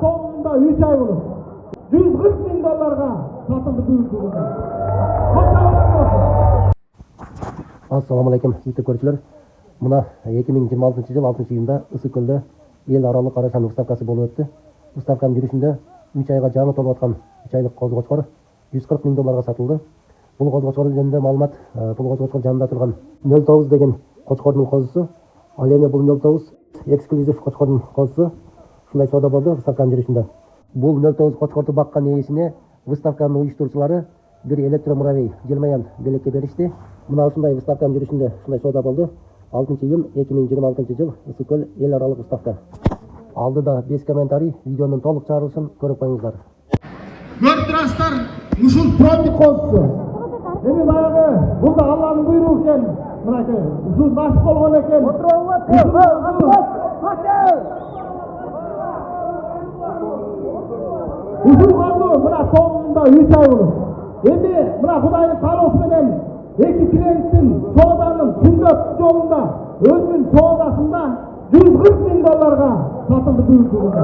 соңында 3 ай болуп $140.000 сатылды бүгүнкү күндө. Assalamu alaikum YouTube көрүүчүлөр. Мына 2026 жыл 6-июнда Ысыккөлдө эл аралык арашан выставкасы болуп өттү. Выставканын жүрүшүндө 3 айга жаңы толуп аткан 3 айлык коз кочкор $140.000 сатылды. Бул коз кочкор жөнүндө маалымат бул коз кочкор жанында турган 09 деген кочкордун козусу. Ал эми бул 09 эксклюзив кочкордун козусу. Ушундай соода болду выставканын жүрүшүндө. Бул 09 кочкорду баккан ээсине выставканын уюштуруучулары bir elektромуравей жылмаян белекке беришти. Мына ушундай выставканын жүрүшүндө ушундай соода болду. 6-июнь 2026 жыл Ысыккөл эл аралык выставка. Алдыда 5 комментарий, видеонун толук чыгарылышын көрүп коюңуздар. Көрүп турасыздар, ушул пробник козусу. Эми баягы бул да Алланын буйругу экен. Мынакей, ушул насип болгон экен. Ушул козу мына соңунда 3 ай болуп. Эми мына Кудайдын каалоосу менен эки клиенттин сооданын сүннөт жолунда өзүнүн соодасында $140.000 сатылды бүгүнкү күндө.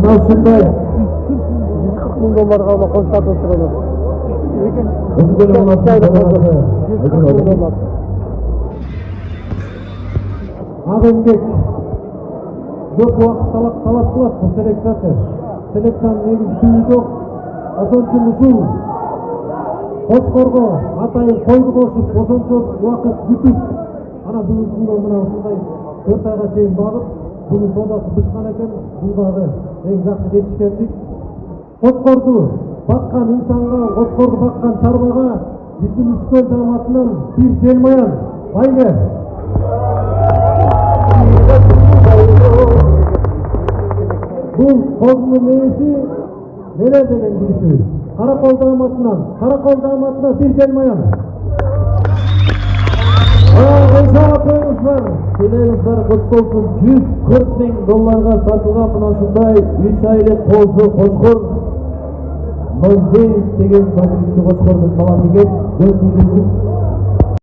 Мына ушундай $140.000 гана коз сатылып турат. Агымбек көп убакыт талап кылат бул селекциясы. Селекциянын негизи түбү жок. Ошон үчүн ушул кочкорго атайын койду кошуп, ошончо убакыт күтүп, ана бүгүнкү күндө мына ушундай 4 айга чейин багып, буга соодасы бышкан экен. Бул дагы эң жакшы жетишкендик. Кочкорду баккан инсанга, кочкорду баккан чарбага биздин Ысыккөл жамаатынан bir желмаян байге. Бул коздун ээси Мере деген жигитибиз. Каракол жамаатына bir желмаян. Силеріңіздер құт болсын. $140.000 сатылған мына ушундай 3 айлык козу кочкор 09 деген фабричный кочкордун баласы экен.